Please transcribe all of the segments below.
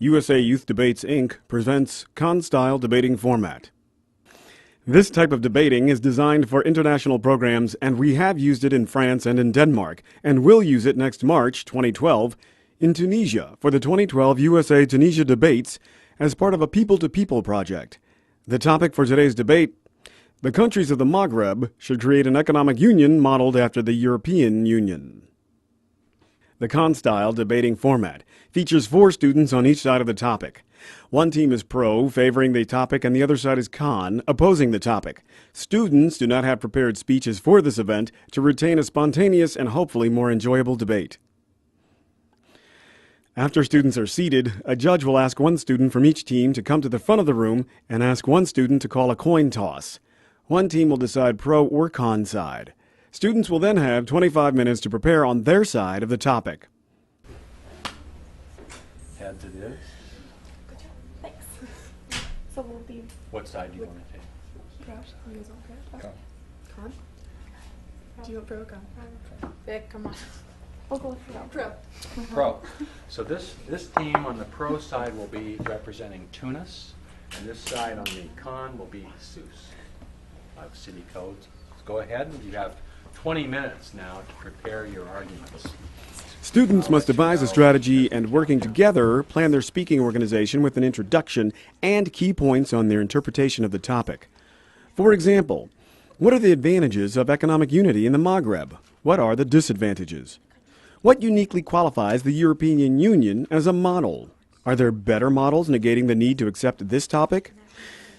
USA Youth Debates, Inc. presents con-style debating format. This type of debating is designed for international programs, and we have used it in France and in Denmark, and will use it next March 2012 in Tunisia for the 2012 USA-Tunisia debates as part of a people-to-people project. The topic for today's debate: the countries of the Maghreb should create an economic union modeled after the European Union. The con-style debating format features 4 students on each side of the topic. One team is pro, favoring the topic, and the other side is con, opposing the topic. Students do not have prepared speeches for this event to retain a spontaneous and hopefully more enjoyable debate. After students are seated, a judge will ask one student from each team to come to the front of the room and ask one student to call a coin toss. One team will decide pro or con side. Students will then have 25 minutes to prepare on their side of the topic. Add to this. Good job. Thanks. So we'll be What side do you want to take? pro. You guys want pro? Con. Con? Do you want pro or con? Vic, come on. We'll go with pro. Pro. Pro. So this team on the pro side will be representing Tunis, and this side on the con will be Sousse. City codes. Go ahead, and you have 20 minutes now to prepare your arguments. Students must devise a strategy and, working together, plan their speaking organization with an introduction and key points on their interpretation of the topic. For example, what are the advantages of economic unity in the Maghreb? What are the disadvantages? What uniquely qualifies the European Union as a model? Are there better models negating the need to accept this topic?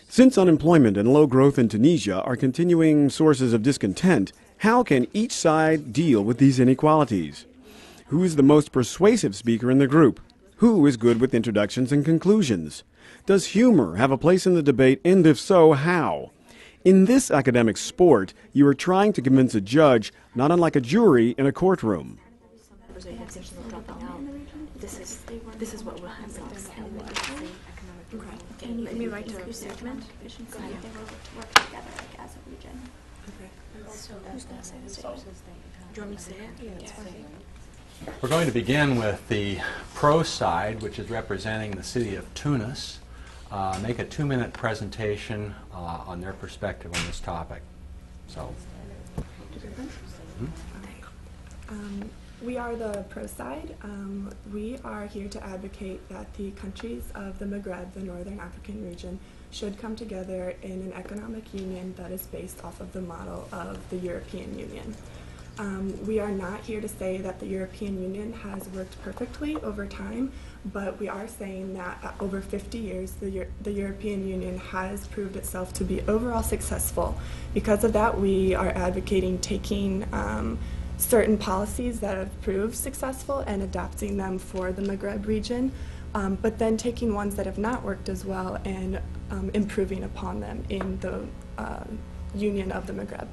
Since unemployment and low growth in Tunisia are continuing sources of discontent, how can each side deal with these inequalities? Who is the most persuasive speaker in the group? Who is good with introductions and conclusions? Does humor have a place in the debate, and if so, how? In this academic sport, you are trying to convince a judge, not unlike a jury in a courtroom. This is what will happen. Can let me write a statement? They will work together as a region. Okay. So who's going to say the statement? Do you want me to say it? Yeah, it's fine. We're going to begin with the pro side, which is representing the city of Tunis. Make a 2-minute presentation on their perspective on this topic. So. We are the pro side. We are here to advocate that the countries of the Maghreb, the Northern African region, should come together in an economic union that is based off of the model of the European Union. We are not here to say that the European Union has worked perfectly over time, but we are saying that over 50 years the European Union has proved itself to be overall successful. Because of that, we are advocating taking certain policies that have proved successful and adapting them for the Maghreb region, but then taking ones that have not worked as well and improving upon them in the Union of the Maghreb.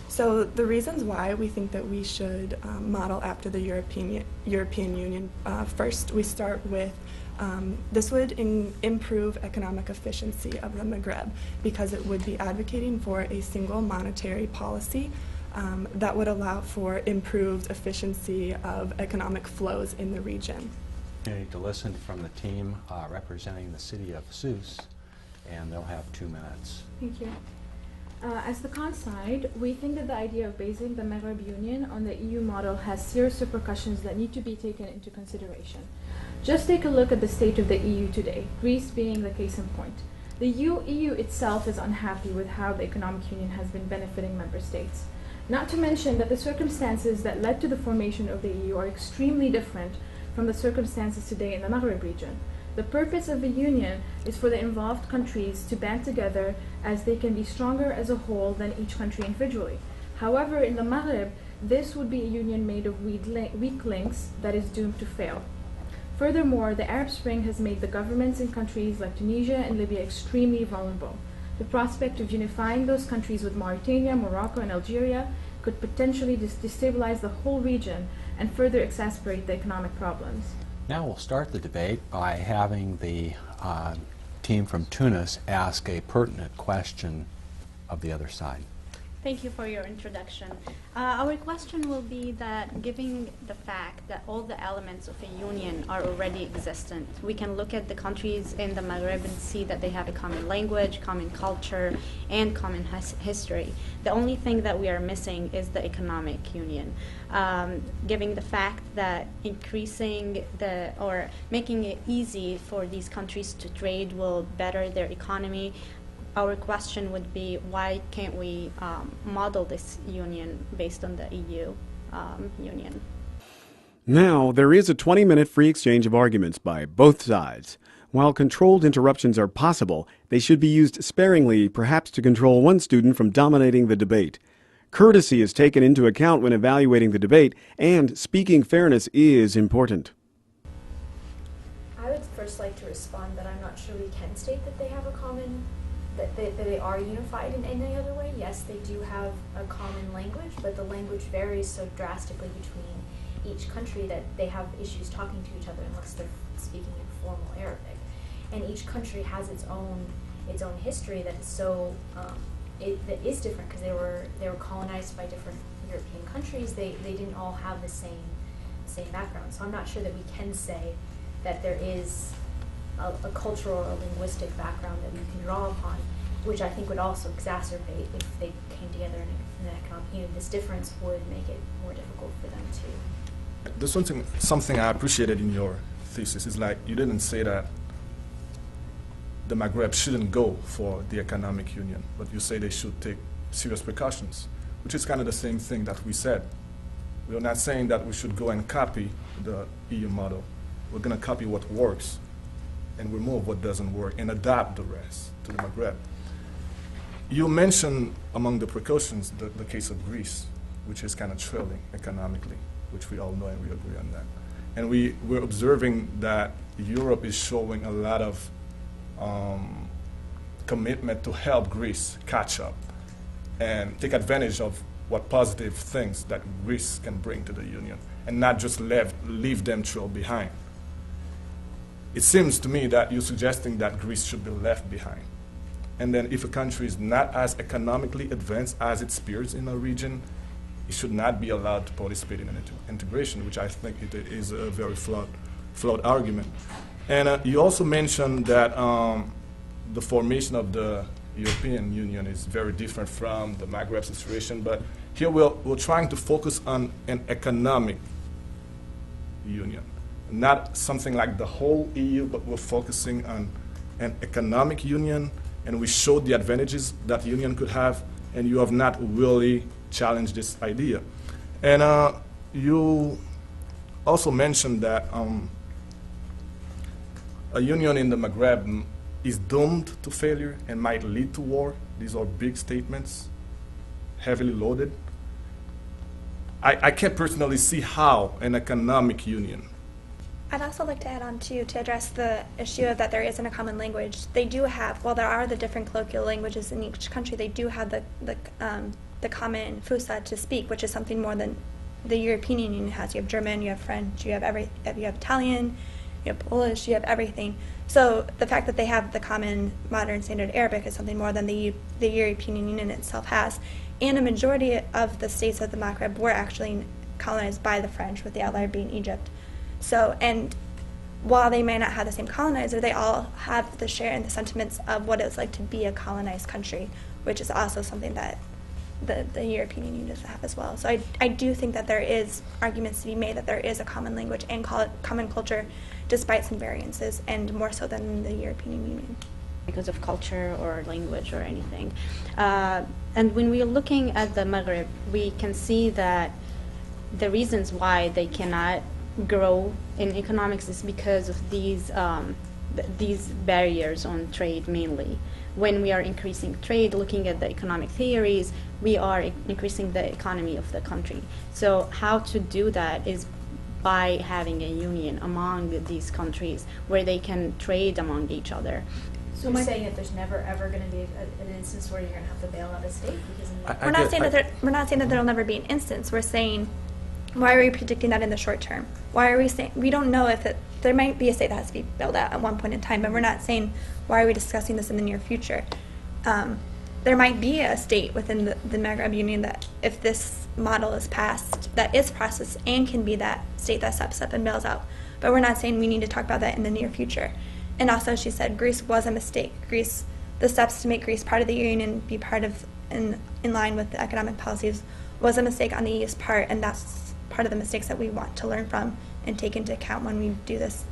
So the reasons why we think that we should model after the European Union, first we start with this would improve economic efficiency of the Maghreb, because it would be advocating for a single monetary policy that would allow for improved efficiency of economic flows in the region. You need to listen from the team representing the city of Sousse, and they'll have 2 minutes. Thank you. As the con side, we think that the idea of basing the Maghreb Union on the EU model has serious repercussions that need to be taken into consideration. Just take a look at the state of the EU today, Greece being the case in point. The EU itself is unhappy with how the economic union has been benefiting member states. Not to mention that the circumstances that led to the formation of the EU are extremely different from the circumstances today in the Maghreb region. The purpose of the union is for the involved countries to band together, as they can be stronger as a whole than each country individually. However, in the Maghreb, this would be a union made of weak links that is doomed to fail. Furthermore, the Arab Spring has made the governments in countries like Tunisia and Libya extremely vulnerable. The prospect of unifying those countries with Mauritania, Morocco, and Algeria could potentially destabilize the whole region and further exacerbate the economic problems. Now we'll start the debate by having the team from Tunis ask a pertinent question of the other side. Thank you for your introduction. Our question will be that given the fact that all the elements of a union are already existent, we can look at the countries in the Maghreb and see that they have a common language, common culture, and common history. The only thing that we are missing is the economic union. Given the fact that increasing or making it easy for these countries to trade will better their economy, our question would be, why can't we model this union based on the EU union? Now, there is a 20-minute free exchange of arguments by both sides. While controlled interruptions are possible, they should be used sparingly, perhaps to control one student from dominating the debate. Courtesy is taken into account when evaluating the debate, and speaking fairness is important. I would first like to respond that I'm not sure we can state that they have a common, that they are unified in any other way. Yes, they do have a common language, but the language varies so drastically between each country that they have issues talking to each other unless they're speaking in formal Arabic. And each country has its own history that is so that is different because they were colonized by different European countries. They didn't all have the same background. So I'm not sure that we can say that there is a cultural or linguistic background that we can draw upon, which I think would also exacerbate if they came together in an economic union. This difference would make it more difficult for them to. There's something I appreciated in your thesis. Is like you didn't say that the Maghreb shouldn't go for the economic union, but you say they should take serious precautions, which is kind of the same thing that we said. We're not saying that we should go and copy the EU model. We're going to copy what works and remove what doesn't work and adapt the rest to the Maghreb. You mentioned among the precautions the case of Greece, which is kind of trailing economically, which we all know and we agree on that. And we're observing that Europe is showing a lot of commitment to help Greece catch up and take advantage of what positive things that Greece can bring to the Union and not just leave them trail behind. It seems to me that you're suggesting that Greece should be left behind. And then if a country is not as economically advanced as its peers in a region, it should not be allowed to participate in an integration, which I think it is a very flawed argument. And you also mentioned that the formation of the European Union is very different from the Maghreb situation, but here we're trying to focus on an economic union. Not something like the whole EU, but we're focusing on an economic union, and we showed the advantages that the union could have, and you have not really challenged this idea. And you also mentioned that a union in the Maghreb is doomed to failure and might lead to war. These are big statements, heavily loaded. I can't personally see how an economic union. I'd also like to add on too, to address the issue of that there isn't a common language. They do have, while there are the different colloquial languages in each country, they do have the common Fusa to speak, which is something more than the European Union has. You have German, you have French, you have Italian, you have Polish, you have everything. So the fact that they have the common modern standard Arabic is something more than the European Union itself has. And a majority of the states of the Maghreb were actually colonized by the French, with the outlier being Egypt. So, and while they may not have the same colonizer, they all have the share in the sentiments of what it's like to be a colonized country, which is also something that the European Union does have as well. So I do think that there is arguments to be made that there is a common language and common culture, despite some variances, and more so than the European Union. Because of culture or language or anything. And when we are looking at the Maghreb, we can see that the reasons why they cannot grow in economics is because of these barriers on trade mainly. When we are increasing trade, looking at the economic theories, we are increasing the economy of the country. So how to do that is by having a union among these countries where they can trade among each other. So you're saying that there's never ever going to be an instance where you're going to have to bail out a state because we're not saying that there'll never be an instance. We're saying, why are we predicting that in the short term? Why are we saying, we don't know if there might be a state that has to be bailed out at one point in time, but we're not saying, why are we discussing this in the near future? there might be a state within the Maghreb Union that, if this model is passed, that is processed and can be that state that steps up and bails out. But we're not saying we need to talk about that in the near future. And also, she said Greece was a mistake. Greece, the steps to make Greece part of the Union, be part of, in line with the economic policies, was a mistake on the EU's part, and that's part of the mistakes that we want to learn from and take into account when we do this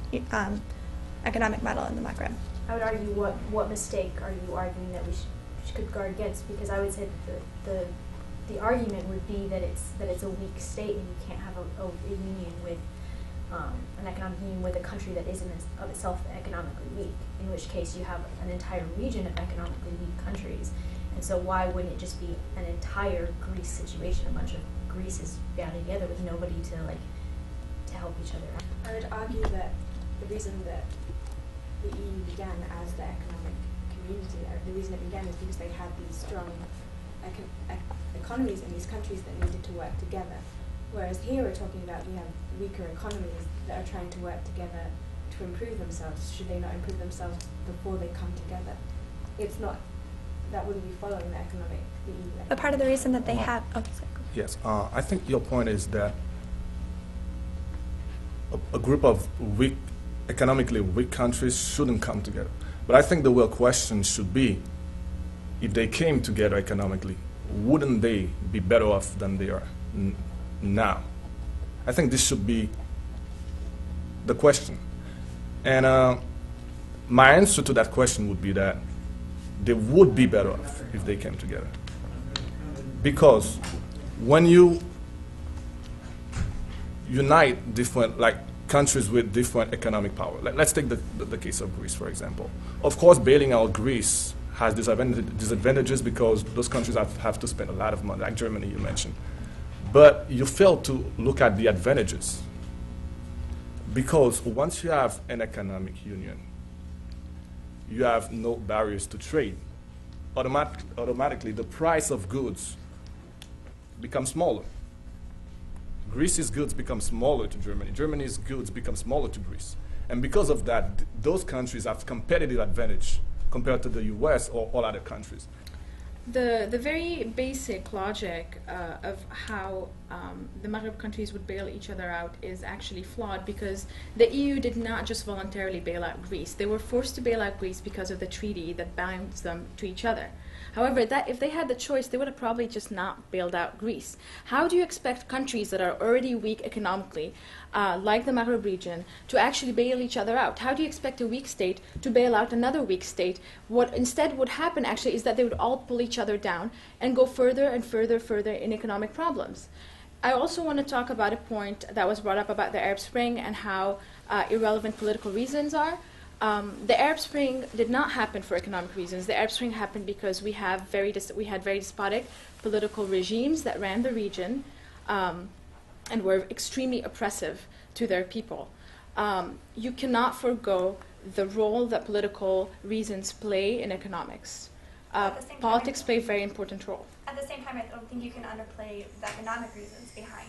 economic model in the Maghreb. I would argue, what mistake are you arguing that we could guard against? Because I would say that the argument would be that it's a weak state, and you can't have a union with an economic union with a country that isn't of itself economically weak. In which case, you have an entire region of economically weak countries, and so why wouldn't it just be an entire Greece situation? A bunch of Greece banded together with nobody to help each other out. I would argue that the reason that the EU began as the economic community, the reason it began is because they had these strong economies in these countries that needed to work together. Whereas here we're talking about we have weaker economies that are trying to work together to improve themselves. Should they not improve themselves before they come together? It's not, that wouldn't be following the EU. But part of the reason that they have, Yes, I think your point is that a group of economically weak countries shouldn't come together. But I think the real question should be, if they came together economically, wouldn't they be better off than they are now? I think this should be the question. And my answer to that question would be that they would be better off if they came together. Because when you unite different, like countries with different economic power, let's take the case of Greece, for example. Of course, bailing out Greece has disadvantages because those countries have to spend a lot of money, like Germany you mentioned. But you fail to look at the advantages. Because once you have an economic union, you have no barriers to trade. Automatically, the price of goods becomes smaller. Greece's goods become smaller to Germany. Germany's goods become smaller to Greece. And because of that, those countries have competitive advantage compared to the US or all other countries. The very basic logic of how the Maghreb countries would bail each other out is actually flawed, because the EU did not just voluntarily bail out Greece. They were forced to bail out Greece because of the treaty that binds them to each other. However, if they had the choice, they would have probably just not bailed out Greece. How do you expect countries that are already weak economically, like the Maghreb region, to actually bail each other out? How do you expect a weak state to bail out another weak state? What instead would happen actually is that they would all pull each other down and go further and further in economic problems. I also want to talk about a point that was brought up about the Arab Spring and how irrelevant political reasons are. The Arab Spring did not happen for economic reasons. The Arab Spring happened because we had very despotic political regimes that ran the region and were extremely oppressive to their people. You cannot forego the role that political reasons play in economics. Politics play a very important role. At the same time, I don't think you can underplay the economic reasons behind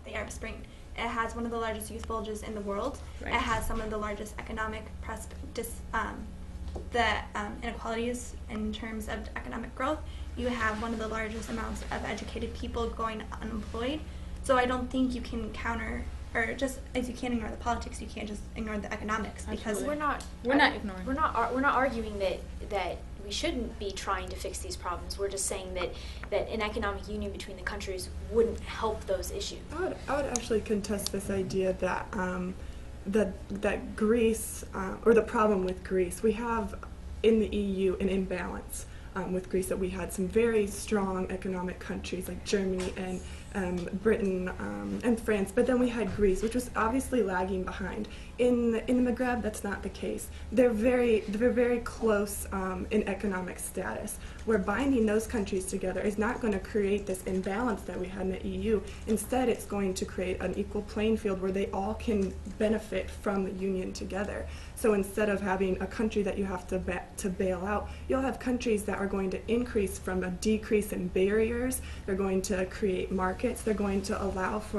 the Arab Spring. It has one of the largest youth bulges in the world. Right. It has some of the largest economic inequalities in terms of economic growth. You have one of the largest amounts of educated people going unemployed. So I don't think you can counter, or just as you can't ignore the politics, you can't just ignore the economics. Because Absolutely. We're ignoring. We're not arguing that we shouldn't be trying to fix these problems. We're just saying that an economic union between the countries wouldn't help those issues. I would actually contest this idea that that Greece, or the problem with Greece, we have in the EU an imbalance with Greece, that we had some very strong economic countries like Germany and Britain and France, but then we had Greece, which was obviously lagging behind. In the Maghreb, that's not the case. They're very close in economic status, where binding those countries together is not going to create this imbalance that we had in the EU. Instead, it's going to create an equal playing field where they all can benefit from the union together. So instead of having a country that you have to bail out, you'll have countries that are going to increase from a decrease in barriers. They're going to create markets. They're going to allow for